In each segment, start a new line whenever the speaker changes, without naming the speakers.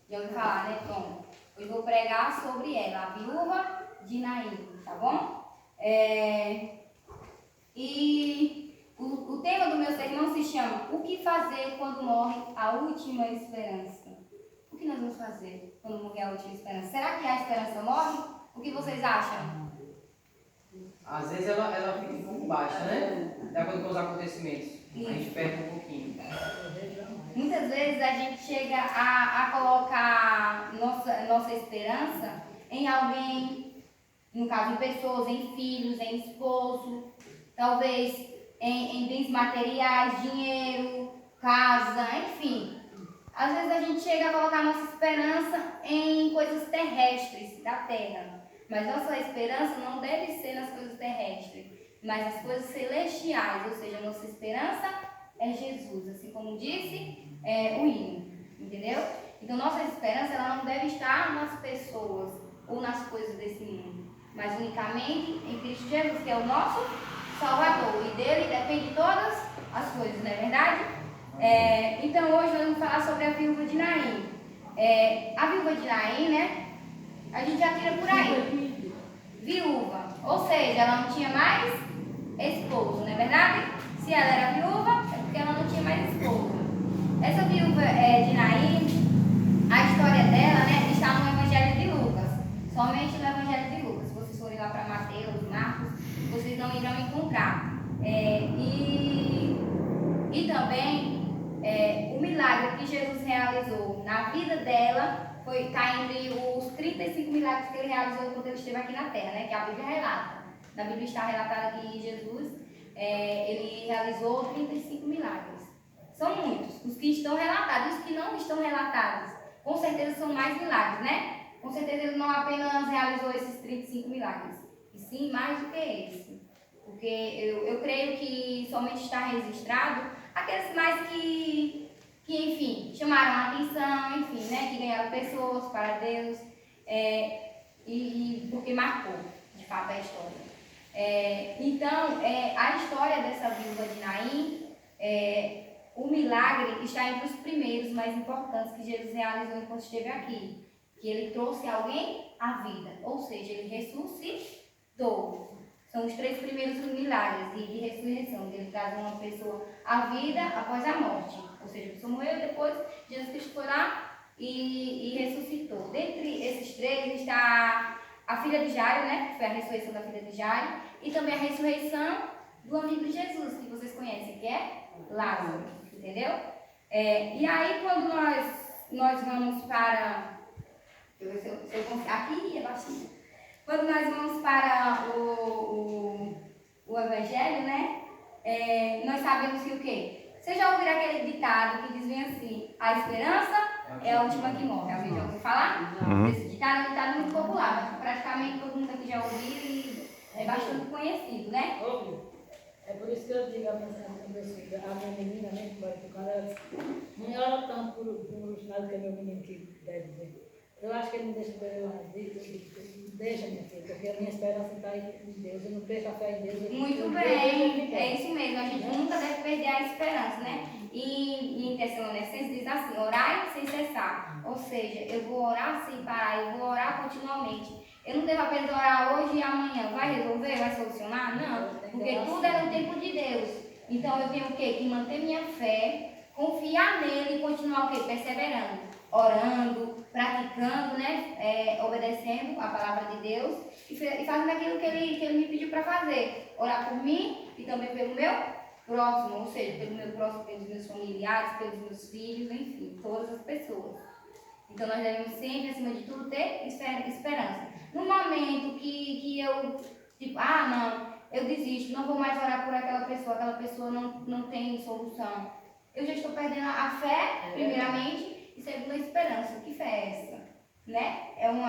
Já ouviu falar, né? Pronto. Eu vou pregar sobre ela, a viúva de Naim, tá bom? E o tema do meu sermão se chama O que fazer quando morre a última esperança? O que nós vamos fazer quando morrer a última esperança? Será que a esperança morre? O que vocês acham?
Às vezes ela fica um pouco baixa, né? De acordo com os acontecimentos. A gente perde um pouquinho.
Muitas vezes a gente chega a colocar nossa esperança em alguém, no caso em pessoas, em filhos, em esposo, talvez em bens materiais, dinheiro, casa, enfim. Às vezes a gente chega a colocar nossa esperança em coisas terrestres da terra. Mas nossa esperança não deve ser nas coisas terrestres, mas nas coisas celestiais. Ou seja, nossa esperança é Jesus, assim como disse o hino, entendeu? Então nossa esperança ela não deve estar nas pessoas ou nas coisas desse mundo, mas unicamente em Cristo Jesus, que é o nosso Salvador, e dele depende todas as coisas, não é verdade? Então hoje nós vamos falar sobre a viúva de Naim. A viúva de Naim, né? A gente já tira por aí. Viúva, ou seja, ela não tinha mais esposo, não é verdade? Se ela era viúva, é porque ela não tinha mais esposo. Essa viúva de Naim, a história dela, né, está no Evangelho de Lucas. Somente no Evangelho de Lucas. Se vocês forem lá para Mateus, Marcos, vocês não irão encontrar. E também o milagre que Jesus realizou na vida dela está entre os 35 milagres que ele realizou enquanto ele esteve aqui na Terra, né? Que a Bíblia relata. Na Bíblia está relatado que Jesus ele realizou 35 milagres. São muitos. Os que estão relatados e os que não estão relatados. Com certeza são mais milagres, né? Com certeza ele não apenas realizou esses 35 milagres, e sim mais do que esse. Porque eu creio que somente está registrado aqueles mais que enfim, chamaram a atenção, enfim, né, que ganharam pessoas para Deus, e porque marcou, de fato, a história. Então, a história dessa viúva de Naim, o milagre está entre os primeiros mais importantes que Jesus realizou enquanto esteve aqui, que ele trouxe alguém à vida, ou seja, ele ressuscitou. São os 3 primeiros milagres de ressurreição. Ele traz uma pessoa à vida após a morte. Ou seja, a pessoa morreu e depois Jesus Cristo foi lá e ressuscitou. Dentre esses 3 está a filha de Jairo, né? Que foi a ressurreição da filha de Jairo. E também a ressurreição do amigo de Jesus, que vocês conhecem, que é Lázaro. Entendeu? E aí quando nós vamos para... Deixa eu ver se eu consigo. Aqui é baixinho. Quando nós vamos para o Evangelho, né? Nós sabemos que o quê? Vocês já ouviram aquele ditado que diz bem assim: a esperança é a última que morre. Alguém já ouviu falar? Esse ditado é um ditado muito popular, mas praticamente todo mundo aqui já ouviu e é bastante conhecido, né?
É por isso que eu digo a minha menina, né, que vai tocar, ela disse, não ora tanto por nada que é meu menino que deve ver. Eu acho que ele me deixa ver uma dica, deixa, minha filha, porque a minha esperança está em Deus, eu não perco a fé em Deus.
Muito bem, é isso mesmo, a gente nunca deve perder a esperança, né? E em Tessalonicenses diz assim, orai sem cessar, ou seja, eu vou orar sem parar, eu vou orar continuamente. Eu não devo apenas orar hoje e amanhã, vai resolver, vai solucionar? Não, porque tudo é no tempo de Deus. Então eu tenho o quê? Que manter minha fé, confiar nele e continuar o quê? Perseverando, orando, praticando, né? Obedecendo a palavra de Deus e fazendo aquilo que ele me pediu para fazer. Orar por mim e também pelo meu próximo, ou seja, pelo meu próximo, pelos meus familiares, pelos meus filhos, enfim, todas as pessoas. Então nós devemos sempre, acima de tudo, ter esperança. No momento que eu, tipo, não, eu desisto, não vou mais orar por aquela pessoa não tem solução. Eu já estou perdendo a fé, primeiramente, e segundo a esperança. Que fé é essa? Né? Não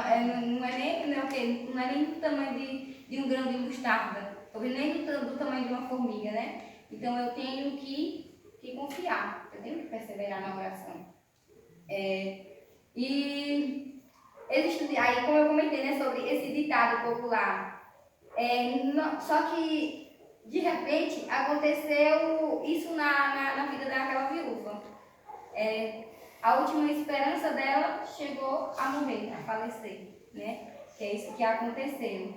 é nem do tamanho de um grão de mostarda, talvez nem do tamanho de uma formiga, né? Então eu tenho que confiar, eu tenho que perseverar na oração. E existe, aí como eu comentei, né, sobre esse ditado popular, só que de repente aconteceu isso na vida daquela viúva. A última esperança dela chegou chegou a morrer, a falecer, né? Que é isso que aconteceu.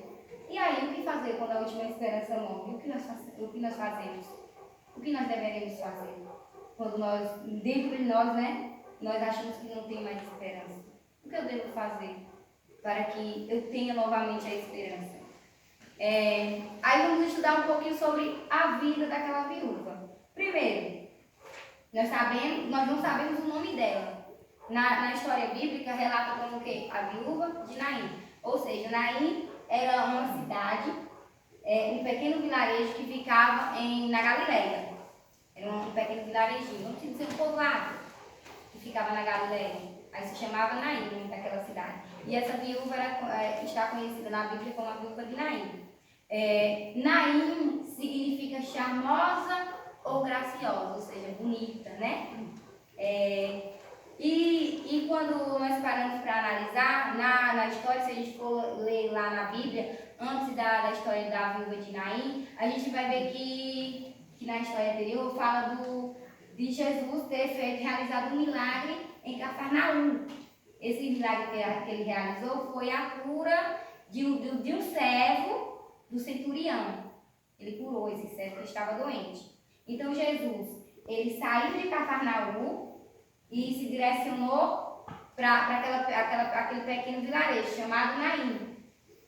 E aí, o que fazer quando a última esperança morre? O que nós fazemos? O que nós deveríamos fazer? Quando nós, dentro de nós, né, nós achamos que não tem mais esperança. O que eu devo fazer para que eu tenha novamente a esperança? Aí vamos estudar um pouquinho sobre a vida daquela viúva. Primeiro, nós não sabemos o nome dela. Na história bíblica relata como o quê? A viúva de Naim. Ou seja, Naim era uma cidade, um pequeno vilarejo que ficava na Galileia. Era um pequeno vilarejinho, não tinha ser um povoado, que ficava na Galileia. Aí se chamava Naim, daquela cidade. E essa viúva está conhecida na Bíblia como a viúva de Naim. Naim significa charmosa ou graciosa, ou seja, bonita, né? E quando nós paramos para analisar, na história, se a gente for ler lá na Bíblia, antes da história da viúva de Naim, a gente vai ver que na história anterior fala de Jesus ter realizado um milagre em Cafarnaum. Esse milagre que ele realizou foi a cura de um servo do centurião. Ele curou esse servo que estava doente. Então Jesus, ele saiu de Cafarnaum e se direcionou para aquele pequeno vilarejo chamado Naim.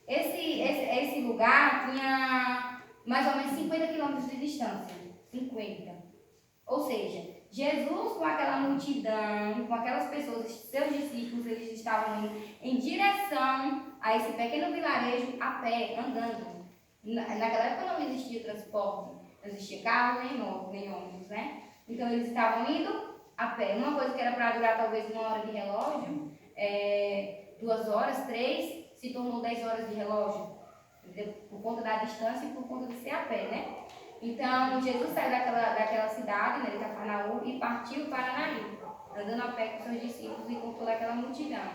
Esse lugar tinha mais ou menos 50 quilômetros de distância. 50. Ou seja, Jesus com aquela multidão, com aquelas pessoas, seus discípulos, eles estavam indo em direção a esse pequeno vilarejo a pé, andando. Naquela época não existia transporte, não existia carro nem ônibus, né? Então eles estavam indo a pé. Uma coisa que era para durar talvez 1 hora de relógio, 2 horas, 3, se tornou 10 horas de relógio, por conta da distância e por conta de ser a pé, né? Então Jesus saiu daquela cidade, né, de Cafarnaum, e partiu para Naim, andando a pé com seus discípulos e com toda aquela multidão.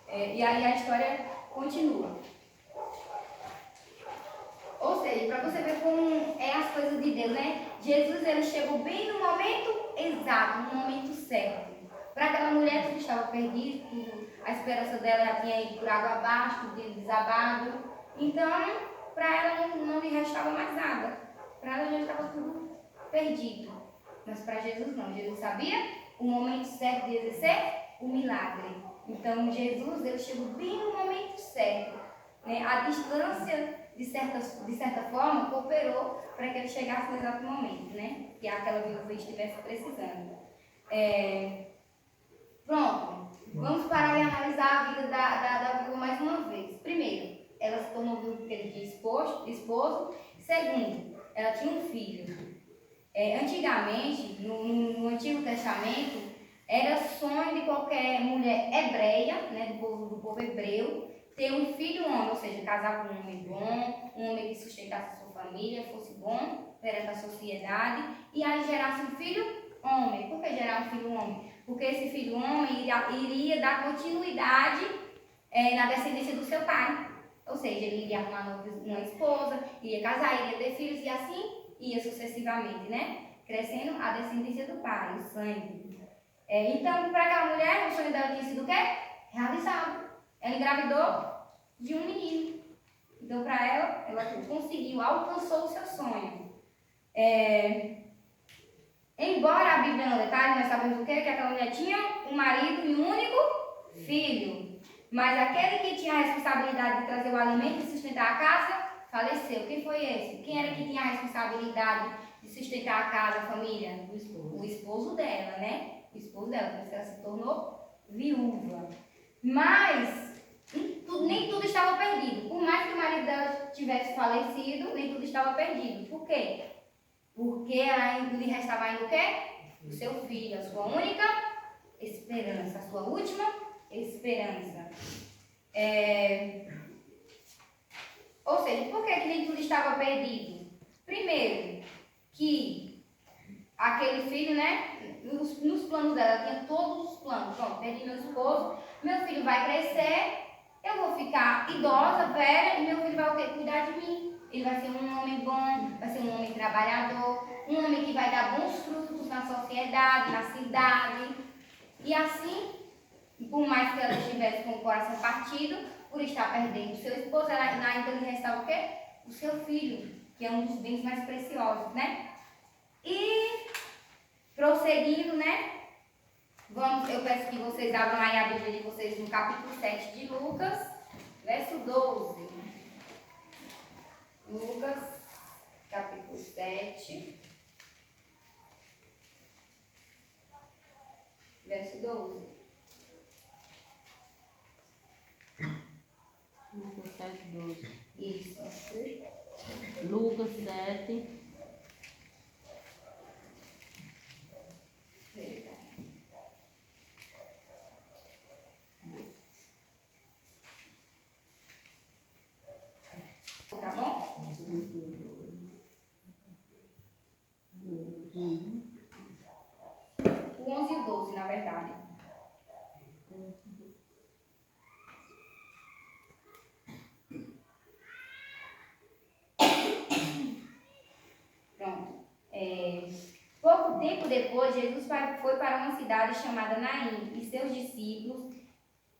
E aí a história continua. Ou seja, para você ver como é as coisas de Deus, né? Jesus, ele chegou bem no momento exato, no momento certo. Para aquela mulher que estava perdida, a esperança dela já tinha ido por água abaixo, tudo tinha desabado. Então, para ela não lhe restava mais nada. Para ela já estava tudo perdido. Mas para Jesus não. Jesus sabia o momento certo de exercer o milagre. Então, Jesus, ele chegou bem no momento certo. Né? A distância, de certa forma, cooperou para que ele chegasse no exato momento, né? Que aquela viúva estivesse precisando. Pronto. Vamos parar e analisar a vida da viúva mais uma vez. Primeiro, ela se tornou viúva porque ele tinha esposo. Segundo, ela tinha um filho. Antigamente, no Antigo Testamento, era sonho de qualquer mulher hebreia, né, do povo hebreu, ter um filho homem, ou seja, casar com um homem bom, um homem que sustentasse a sua família, fosse bom perante a sociedade, e aí gerasse um filho homem. Por que gerar um filho homem? Porque esse filho homem iria dar continuidade na descendência do seu pai. Ou seja, ele iria arrumar uma esposa, iria casar, iria ter filhos, e assim ia sucessivamente, né? Crescendo a descendência do pai, o sangue. Então, para aquela mulher, o sonho dela tinha sido o quê? Realizado. Ela engravidou de um menino. Então, para ela conseguiu, alcançou o seu sonho. Embora a Bíblia não detalhe, nós sabemos o quê? Que aquela mulher tinha um marido e um único filho. Mas aquele que tinha a responsabilidade de trazer o alimento e sustentar a casa, faleceu. Quem foi esse? Quem era que tinha a responsabilidade de sustentar a casa, a família? O esposo dela, né? O esposo dela, por isso ela se tornou viúva. Mas nem tudo estava perdido. Por mais que o marido dela tivesse falecido, nem tudo estava perdido. Por quê? Porque lhe restava ainda o quê? O seu filho, a sua única esperança, a sua última esperança. Ou seja, por que nem tudo estava perdido? Primeiro, que aquele filho, né? Nos planos dela, tinha todos os planos. Pronto, perdi meu esposo, meu filho vai crescer, eu vou ficar idosa, velha, e meu filho vai o quê? Cuidar de mim. Ele vai ser um homem bom, vai ser um homem trabalhador, um homem que vai dar bons frutos na sociedade, na cidade. E assim Por mais que ela estivesse com o coração partido, por estar perdendo o seu esposo, ela ainda lhe restava o quê? O seu filho, que é um dos bens mais preciosos, né? E prosseguindo, né? Eu peço que vocês abram aí a Bíblia de vocês no capítulo 7 de Lucas, verso 12. Lucas, capítulo 7, verso 12.
Lucas 7, 12.
Isso.
Lucas 7.
Tá bom? O 11 e o 12, na verdade. Pronto. Pouco tempo depois, Jesus foi para uma cidade chamada Naim, e seus discípulos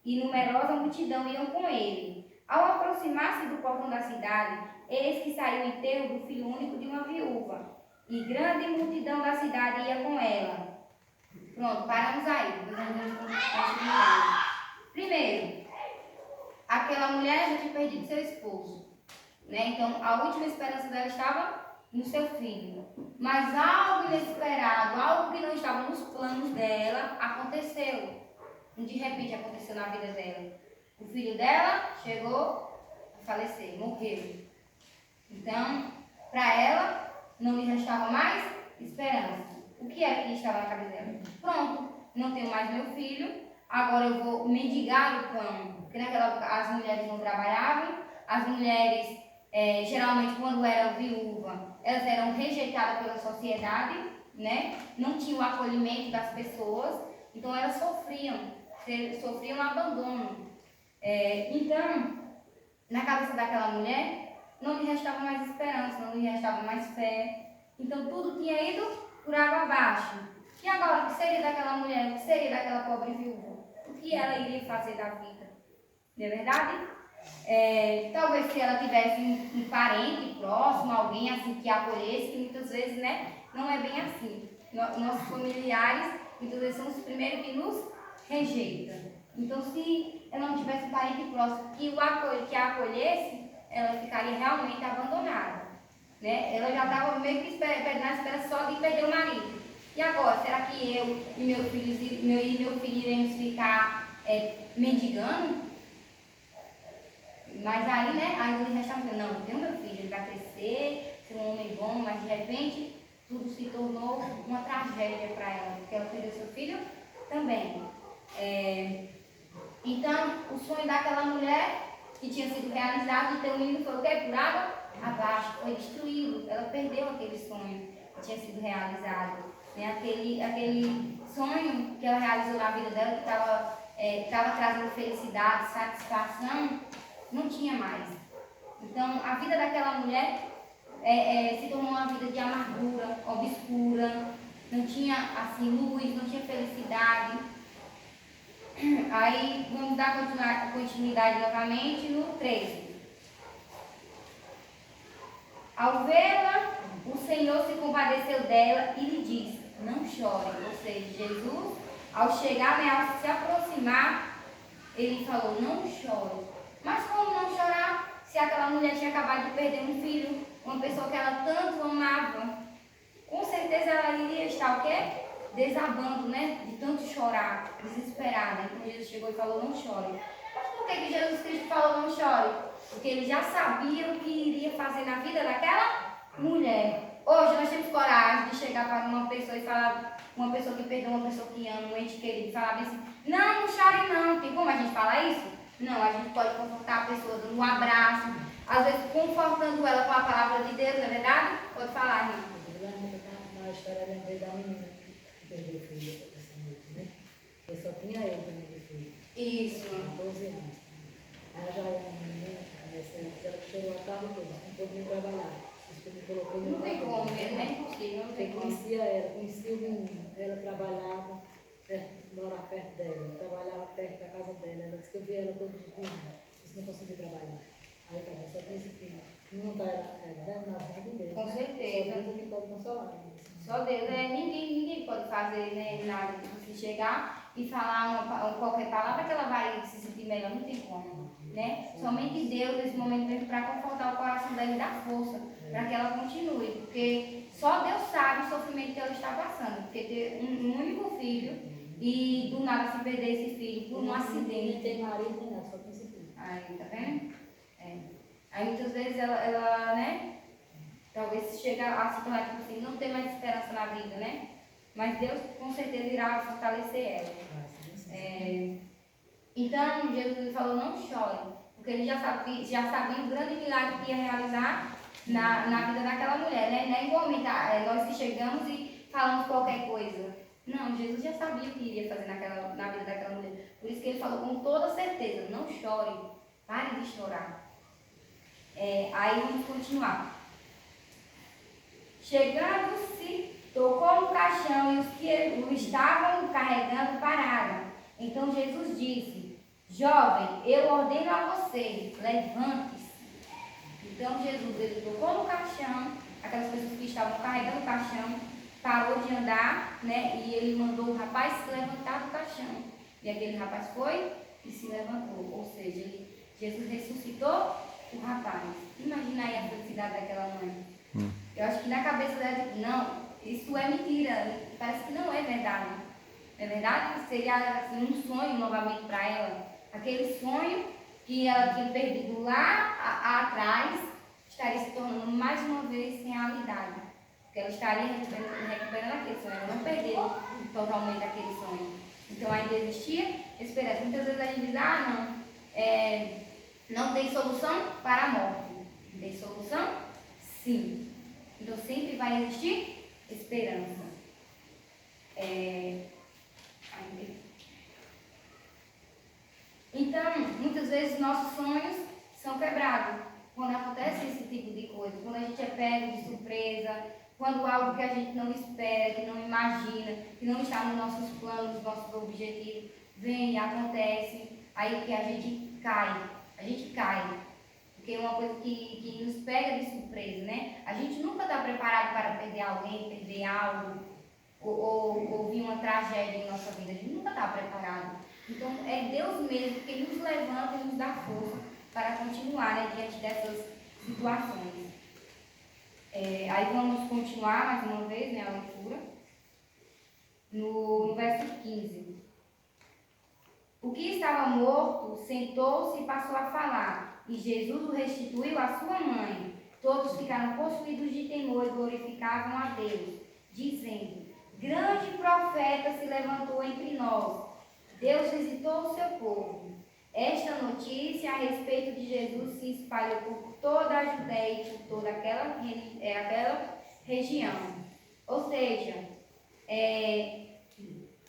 e numerosa multidão iam com ele. Ao aproximar-se do portão da cidade, eis que saiu o enterro do filho único de uma viúva, e grande multidão da cidade ia com ela. Pronto, paramos aí. Primeiro, aquela mulher já tinha perdido seu esposo, né? Então, a última esperança dela estava no seu filho. Mas algo inesperado, algo que não estava nos planos dela, aconteceu. De repente aconteceu na vida dela. O filho dela chegou a falecer, morreu. Então, para ela, não lhe restava mais esperança. O que era que estava na cabeça dela? Pronto, não tenho mais meu filho, agora eu vou mendigar o pão. Porque naquela época as mulheres não trabalhavam, as mulheres, geralmente quando eram viúva, elas eram rejeitadas pela sociedade, né? Não tinham o acolhimento das pessoas, então elas sofriam abandono. Então, na cabeça daquela mulher, não lhe restava mais esperança, não lhe restava mais fé. Então, tudo tinha ido por água abaixo. E agora, o que seria daquela mulher? O que seria daquela pobre viúva? O que ela iria fazer da vida? Não é verdade? Talvez se ela tivesse um parente próximo, alguém assim que a acolhesse, que muitas vezes, né, não é bem assim. Nossos familiares, muitas vezes, são os primeiros que nos rejeitam. Então, se ela não tivesse um parente próximo que a acolhesse, ela ficaria realmente abandonada, né? Ela já estava meio que na esperança só de perder o marido. E agora, será que eu e meu filho iremos ficar mendigando? Mas aí, né? Aí o restava dizendo, não, eu tenho meu filho, ele vai crescer, ser um homem bom, mas de repente tudo se tornou uma tragédia para ela, porque ela perdeu seu filho também. Então, o sonho daquela mulher que tinha sido realizado de ter um menino foi o quê? Por água abaixo, foi destruído. Ela perdeu aquele sonho que tinha sido realizado. Né? Aquele sonho que ela realizou na vida dela, que estava trazendo felicidade, satisfação, não tinha mais. Então, a vida daquela mulher se tornou uma vida de amargura, obscura, não tinha assim luz, não tinha felicidade. Aí vamos dar continuidade novamente no 13. Ao vê-la, o Senhor se compadeceu dela e lhe disse, não chore. Ou seja, Jesus, ao chegar, né, ao se aproximar, ele falou, não chore. Mas como não chorar se aquela mulher tinha acabado de perder um filho, uma pessoa que ela tanto amava? Com certeza ela iria estar o quê? Desabando, né? De tanto chorar, desesperada. Então Jesus chegou e falou, não chore. Mas por que Jesus Cristo falou não chore? Porque ele já sabia o que iria fazer na vida daquela mulher. Hoje nós temos coragem de chegar para uma pessoa e falar, uma pessoa que perdeu, uma pessoa que ama, um ente querido, e falar bem assim, não chore não. Tem como a gente falar isso? Não, a gente pode confortar a pessoa dando um abraço, às vezes confortando ela com a palavra de Deus, não é verdade? Pode falar, irmão.
Na história, eu lembrei da menina que perdeu o filho essa noite, né? Eu só tinha eu também de filho.
Isso.
12 anos. Ela já era uma menina, ela chegou a tarde toda, não pôde nem trabalhar. Isso que me colocou no
Não tem como mesmo, é impossível, não tem
Eu
como.
conhecia o menino, ela trabalhava, morava perto dela, trabalhava perto eu vi ela todos os dias, disse não conseguiu trabalhar. Aí eu falei, só tem esse filho. Não está na vontade de Deus.
Com
né?
certeza.
Só Deus é que pode consolar. Né?
Só Deus, ninguém pode fazer, né, nada. Se chegar e falar qualquer palavra que ela vai se sentir melhor, não tem como, né? Somente Deus, nesse momento, veio para confortar o coração dela e dar força para que ela continue, porque só Deus sabe o sofrimento que ela está passando, porque ter um único filho e do nada se perder esse filho por um acidente.
Nem tem marido, nem nada, só tem esse filho.
Aí, tá vendo? É. Aí muitas vezes ela, né? Talvez chega a se tornar tipo assim, não tem mais esperança na vida, né? Mas Deus com certeza irá fortalecer ela. Então Jesus falou, não chore, porque ele já sabia o grande milagre que ia realizar na vida daquela mulher, né? Não é igualmente nós que chegamos e falamos qualquer coisa. Não, Jesus já sabia o que iria fazer na vida daquela mulher. Por isso que ele falou com toda certeza, não chore, pare de chorar. Aí vamos continuar. Chegando-se, tocou no caixão e os que o estavam carregando pararam. Então Jesus disse, jovem, eu ordeno a você, levante-se. Então Jesus, ele tocou no caixão, aquelas pessoas que estavam carregando o caixão, parou de andar, né? E ele mandou o rapaz se levantar do caixão. E aquele rapaz foi e se levantou. Ou seja, Jesus ressuscitou o rapaz. Imagina aí a felicidade daquela mãe. Eu acho que na cabeça dela, não, isso é mentira, parece que não é verdade. É verdade? Seria assim, um sonho novamente para ela. Aquele sonho que ela tinha perdido lá atrás, estaria se tornando mais uma vez realidade. Porque ela estaria recuperando aquele sonho, ela não perdeu totalmente aquele sonho. Então ainda existia esperança. Muitas vezes a gente diz, não tem solução para a morte. Tem solução? Sim. Então sempre vai existir esperança. Então, muitas vezes nossos sonhos são quebrados quando acontece esse tipo de coisa, quando a gente é pego de surpresa, quando algo que a gente não espera, que não imagina, que não está nos nossos planos, nos nossos objetivos, vem e acontece, aí que a gente cai. Porque é uma coisa que nos pega de surpresa, né? A gente nunca está preparado para perder alguém, perder algo, ou vir uma tragédia em nossa vida. A gente nunca está preparado. Então, é Deus mesmo que nos levanta e nos dá força para continuar, né, diante dessas situações. Aí vamos continuar mais uma vez, né, a leitura. No verso 15. O que estava morto sentou-se e passou a falar, e Jesus o restituiu à sua mãe. Todos ficaram possuídos de temor e glorificavam a Deus, dizendo, grande profeta se levantou entre nós. Deus visitou o seu povo. Esta notícia a respeito de Jesus se espalhou por toda a Judéia e por toda aquela região. Ou seja,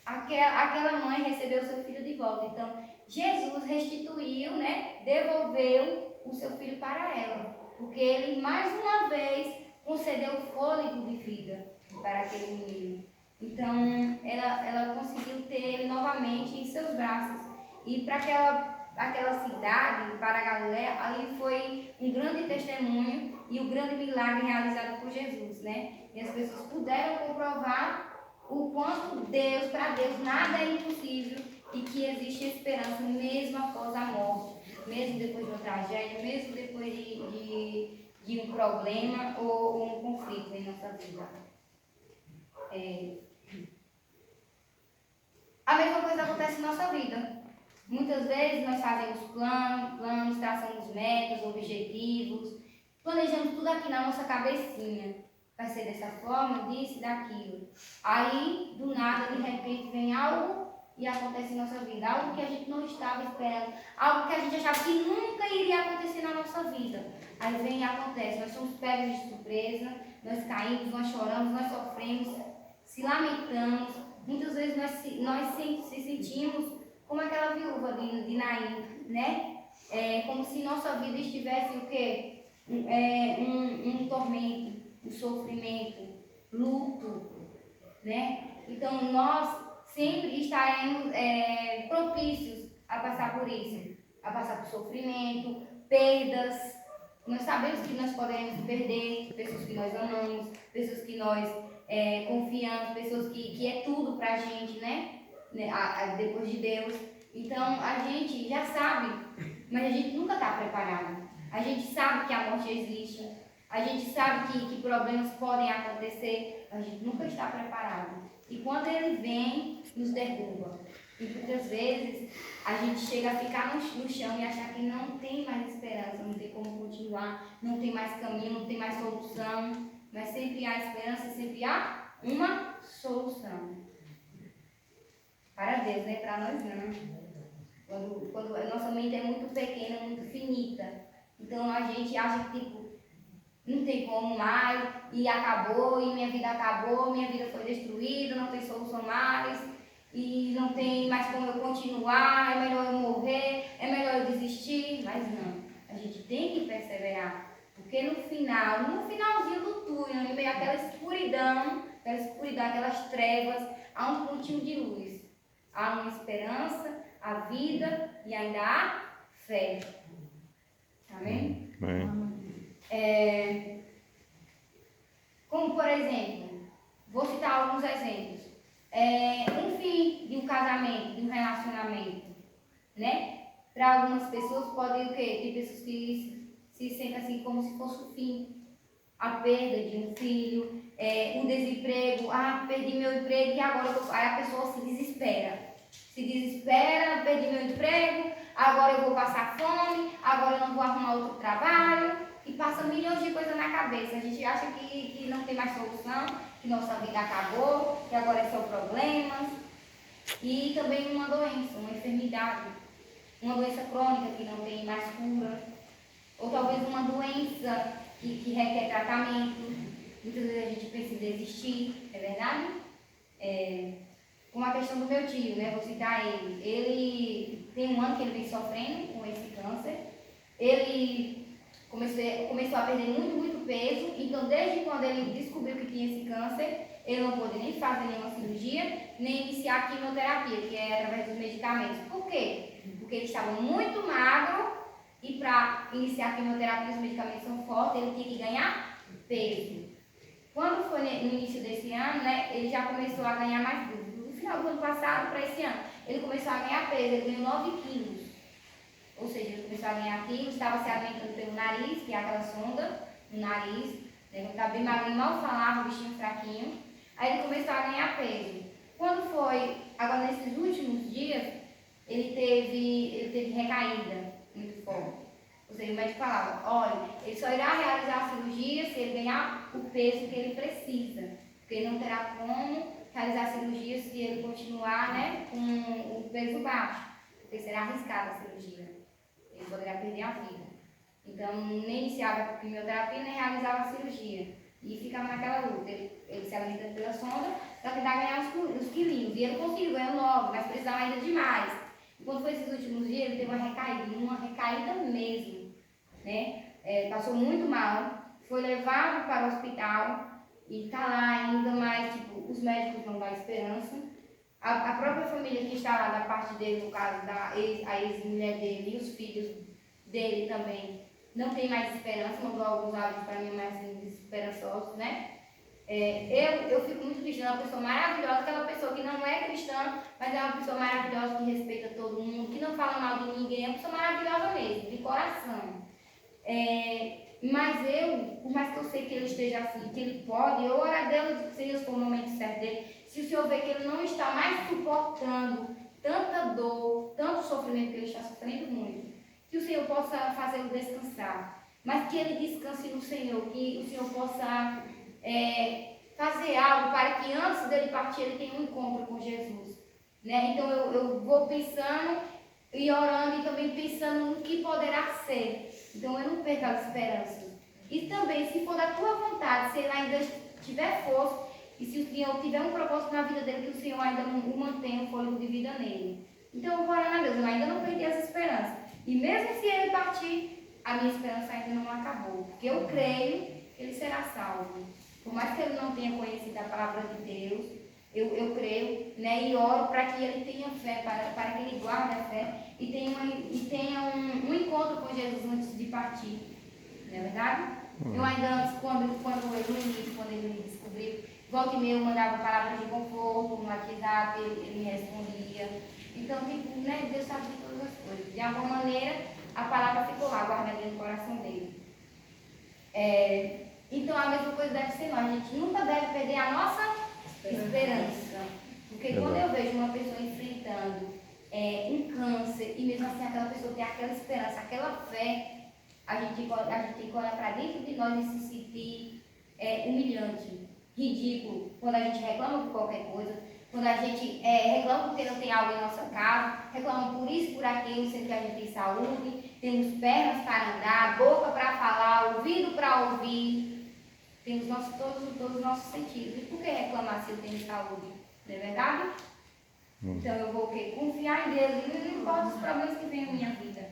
aquela mãe recebeu seu filho de volta. Então, Jesus restituiu, né, devolveu o seu filho para ela. Porque ele, mais uma vez, concedeu o fôlego de vida para aquele menino. Então, ela conseguiu ter ele novamente em seus braços. E para aquela cidade, para a Galiléia, ali foi um grande testemunho e um grande milagre realizado por Jesus, né? E as pessoas puderam comprovar o quanto para Deus nada é impossível e que existe esperança mesmo após a morte, mesmo depois de uma tragédia, mesmo depois de um problema ou um conflito em nossa vida. A mesma coisa acontece em nossa vida. Muitas vezes nós fazemos planos, traçamos metas, objetivos, planejamos tudo aqui na nossa cabecinha. Vai ser dessa forma, disso e daquilo. Aí, do nada, de repente, vem algo e acontece em nossa vida. Algo que a gente não estava esperando. Algo que a gente achava que nunca iria acontecer na nossa vida. Aí vem e acontece. Nós somos pegos de surpresa, nós caímos, nós choramos, nós sofremos, se lamentamos. Muitas vezes nós se sentimos como aquela viúva de Naim, né? Como se nossa vida estivesse o quê? Um tormento, um sofrimento, luto, né? Então nós sempre estaremos propícios a passar por isso, a passar por sofrimento, perdas. Nós sabemos que nós podemos perder pessoas que nós amamos, pessoas que nós confiamos, pessoas que é tudo pra gente, né? Depois de Deus. Então a gente já sabe, mas a gente nunca está preparado. A gente sabe que a morte existe, a gente sabe que problemas podem acontecer, a gente nunca está preparado. E quando ele vem, nos derruba. E muitas vezes a gente chega a ficar no chão e achar que não tem mais esperança, não tem como continuar, não tem mais caminho, não tem mais solução. Mas sempre há esperança, sempre há uma solução. Para Deus, né? Para nós não. Quando a nossa mente é muito pequena, muito finita. Então a gente acha que tipo, não tem como mais, e acabou, e minha vida acabou, minha vida foi destruída, não tem solução mais, e não tem mais como eu continuar, é melhor eu morrer, é melhor eu desistir. Mas não, a gente tem que perseverar, porque no finalzinho do túnel, em meio àquela escuridão, aquelas trevas, há um pontinho de luz, há uma esperança, a vida e ainda há fé. Amém? Como por exemplo, vou citar alguns exemplos. Um fim de um casamento, de um relacionamento, né? Para algumas pessoas pode o quê? Tem pessoas que se sentem assim como se fosse o fim. A perda de um filho, um desemprego, perdi meu emprego e agora aí a pessoa se desespera. Perdi meu emprego, agora eu vou passar fome, agora eu não vou arrumar outro trabalho, e passa milhões de coisas na cabeça. A gente acha que não tem mais solução, que nossa vida acabou, que agora é só problemas. E também uma doença, uma enfermidade, uma doença crônica que não tem mais cura, ou talvez uma doença que requer tratamento. Muitas vezes a gente pensa em desistir, é verdade? Como a questão do meu tio, né? Vou citar ele. Ele tem um ano que ele vem sofrendo com esse câncer. Ele começou a perder muito peso. Então, desde quando ele descobriu que tinha esse câncer, ele não pôde nem fazer nenhuma cirurgia, nem iniciar a quimioterapia, que é através dos medicamentos. Por quê? Porque ele estava muito magro e para iniciar a quimioterapia, os medicamentos são fortes, ele tinha que ganhar peso. Quando foi no início desse ano, né, ele já começou a ganhar mais peso. No final do ano passado para esse ano, ele começou a ganhar peso, ele ganhou 9 quilos. Ou seja, ele começou a ganhar quilos, estava se alimentando pelo nariz, que é aquela sonda no nariz, né, ele estava bem magrinho, mal falava, o bichinho fraquinho. Aí ele começou a ganhar peso. Quando foi, agora nesses últimos dias, ele teve recaída muito forte. Ou seja, o médico falava, olha, ele só irá realizar a cirurgia se ele ganhar o peso que ele precisa. Porque ele não terá como realizar a cirurgia se ele continuar, né, com o peso baixo. Porque será arriscada a cirurgia. Ele poderá perder a vida. Então, nem iniciava a quimioterapia, nem realizava a cirurgia. E ficava naquela luta. Ele se alimenta pela sonda para tentar ganhar os quilinhos. E ele conseguiu, ganhou 9, mas precisava ainda de mais. E quando foi esses últimos dias, ele teve uma recaída mesmo. Né? Passou muito mal, foi levado para o hospital e está lá ainda, mas tipo, os médicos não dão esperança. A própria família que está lá da parte dele, no caso a ex-mulher dele e os filhos dele também, não tem mais esperança, mandou alguns áudios para mim mais assim, desesperançosos, né? Eu fico muito triste, é uma pessoa maravilhosa, aquela pessoa que não é cristã, mas é uma pessoa maravilhosa que respeita todo mundo, que não fala mal de ninguém, é uma pessoa maravilhosa mesmo, de coração. Mas por mais que eu sei que ele esteja assim, que ele pode, eu oro a Deus se Deus for o momento certo dele, se o Senhor vê que ele não está mais suportando tanta dor, tanto sofrimento que ele está sofrendo muito, que o Senhor possa fazê-lo descansar, mas que ele descanse no Senhor, que o Senhor possa fazer algo para que antes dele partir ele tenha um encontro com Jesus, né? Então eu vou pensando e orando e também pensando no que poderá ser. Então eu não perco as esperanças. E também, se for da tua vontade, se ele ainda tiver força, e se o Senhor tiver um propósito na vida dele, que o Senhor ainda o mantenha o fôlego de vida nele. Então eu vou orar a Deus, eu ainda não perdi essa esperança. E mesmo se ele partir, a minha esperança ainda não acabou. Porque eu creio que ele será salvo. Por mais que ele não tenha conhecido a palavra de Deus, eu creio, né, e oro para que ele tenha fé, para que ele guarde a fé e tenha um encontro com Jesus antes de partir. Não é verdade? Eu ainda antes, quando ele me descobriu, volta e meia eu mandava palavras de conforto no WhatsApp, ele me respondia. Então, tipo, né, Deus sabe de todas as coisas. De alguma maneira, a palavra ficou lá, guardada no coração dele. Então, a mesma coisa deve ser nós. A gente nunca deve perder a nossa esperança. Porque quando eu vejo uma pessoa enfrentando um câncer, e mesmo assim aquela pessoa tem aquela esperança, aquela fé, a gente tem que olhar para dentro de nós e se sentir humilhante, ridículo, quando a gente reclama por qualquer coisa, quando a gente reclama porque não tem algo em nossa casa, reclama por isso, por aquilo, sendo que a gente tem saúde, temos pernas para andar, boca para falar, ouvido para ouvir, temos todos os nossos sentidos. E por que reclamar se eu tenho saúde? Não é verdade? Então eu vou confiar em Deus, e não importa os problemas que vêm na minha vida.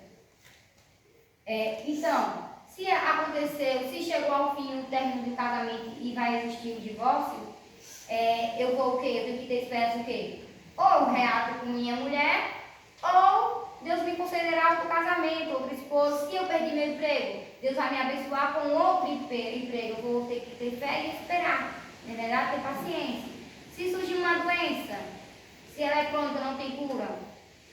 Então, se aconteceu, se chegou ao fim o término do casamento e vai existir o divórcio, eu vou o quê? Eu tenho que ter esperança o quê? Ou eu reato com minha mulher, ou Deus me concederá outro casamento, outro esposo. Se eu perdi meu emprego, Deus vai me abençoar com outro emprego. Eu vou ter que ter fé e esperar. Não é verdade? Ter paciência. Se surgir uma doença, se ela é crônica, não tem cura,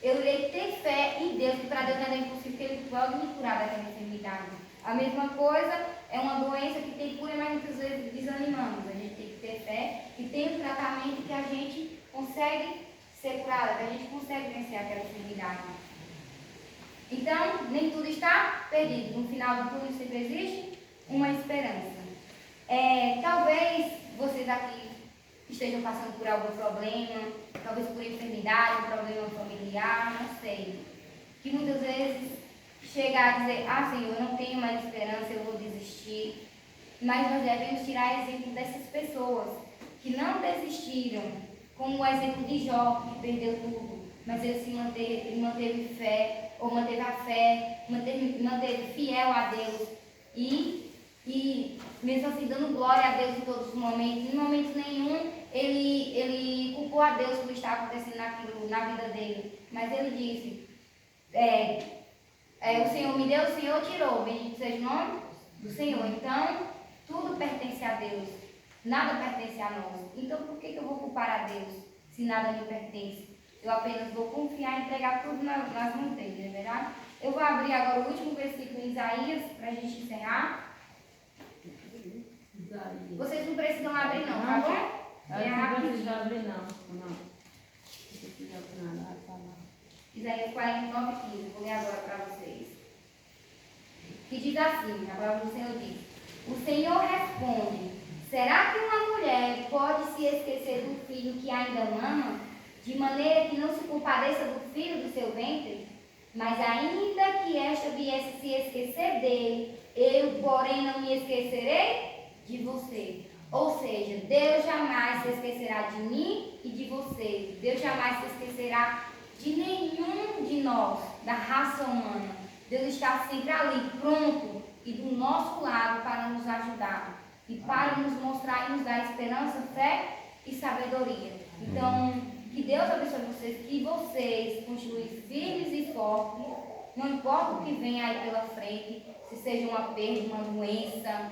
eu irei ter fé em Deus, que para Deus não é impossível, que Ele pode me curar daquela enfermidade. A mesma coisa é uma doença que tem cura, mas muitas vezes desanimamos. A gente tem que ter fé e tem um tratamento que a gente consegue ser curada, que a gente consegue vencer aquela enfermidade. Então, nem tudo está perdido. No final de tudo sempre existe uma esperança. Talvez vocês aqui estejam passando por algum problema, talvez por enfermidade, um problema familiar, não sei. Que muitas vezes chega a dizer, Senhor, eu não tenho mais esperança, eu vou desistir. Mas nós devemos tirar exemplo dessas pessoas que não desistiram, como o exemplo de Jó, que perdeu tudo, mas ele manteve fé, ou manteve a fé, manteve fiel a Deus e mesmo assim dando glória a Deus em todos os momentos. Em momento nenhum ele culpou a Deus por estar acontecendo aquilo na vida dele, mas ele disse, o Senhor me deu, o Senhor tirou, bendito seja o nome do Senhor. Então, tudo pertence a Deus, nada pertence a nós. Então, por que eu vou culpar a Deus se nada me pertence? Eu apenas vou confiar e entregar tudo nas mãos dele, não é verdade? Eu vou abrir agora o último versículo em Isaías, para a gente encerrar. Vocês não precisam abrir não, tá bom?
Não precisa abrir não. Não precisa abrir nada.
Isaías 49:15, vou ler agora para vocês. Que diz assim, a palavra do Senhor diz: o Senhor responde, será que uma mulher pode se esquecer do filho que ainda ama, de maneira que não se compadeça do filho do seu ventre? Mas ainda que esta viesse se esquecer dele, eu, porém, não me esquecerei de você. Ou seja, Deus jamais se esquecerá de mim e de vocês. Deus jamais se esquecerá de nenhum de nós, da raça humana. Deus está sempre ali, pronto e do nosso lado para nos ajudar e para nos mostrar e nos dar esperança, fé e sabedoria. Então, que Deus abençoe vocês, que vocês continuem firmes e fortes, não importa o que vem aí pela frente, se seja uma perda, uma doença,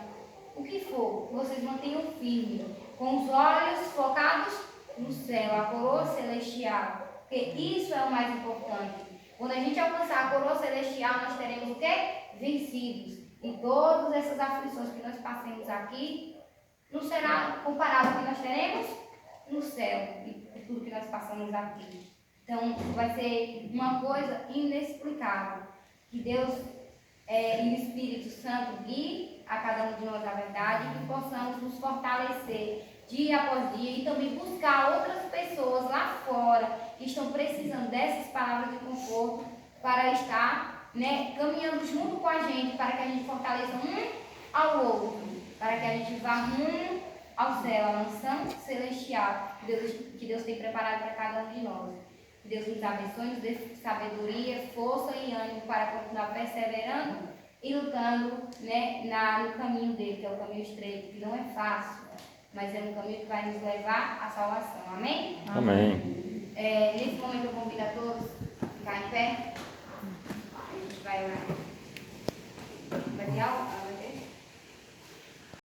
o que for, que vocês mantenham firmes, com os olhos focados no céu, a coroa celestial, porque isso é o mais importante. Quando a gente alcançar a coroa celestial, nós teremos o quê? Vencidos. E todas essas aflições que nós passemos aqui, não será comparado ao que nós teremos no céu, e tudo que nós passamos aqui. Então, vai ser uma coisa inexplicável. Que Deus e o Espírito Santo guie a cada um de nós a verdade, e que possamos nos fortalecer dia após dia e também buscar outras pessoas lá fora que estão precisando dessas palavras de conforto para estar, caminhando junto com a gente, para que a gente fortaleça um ao outro, para que a gente vá rumo ao céu, a mansão celestial que Deus tem preparado para cada um de nós. Que Deus nos abençoe, nos dê sabedoria, força e ânimo para continuar perseverando e lutando no caminho dele, que é o caminho estreito, que não é fácil. mas é um caminho que vai nos levar à salvação. Amém?
Amém.
Nesse momento eu convido a todos a ficar em pé. A gente vai orar.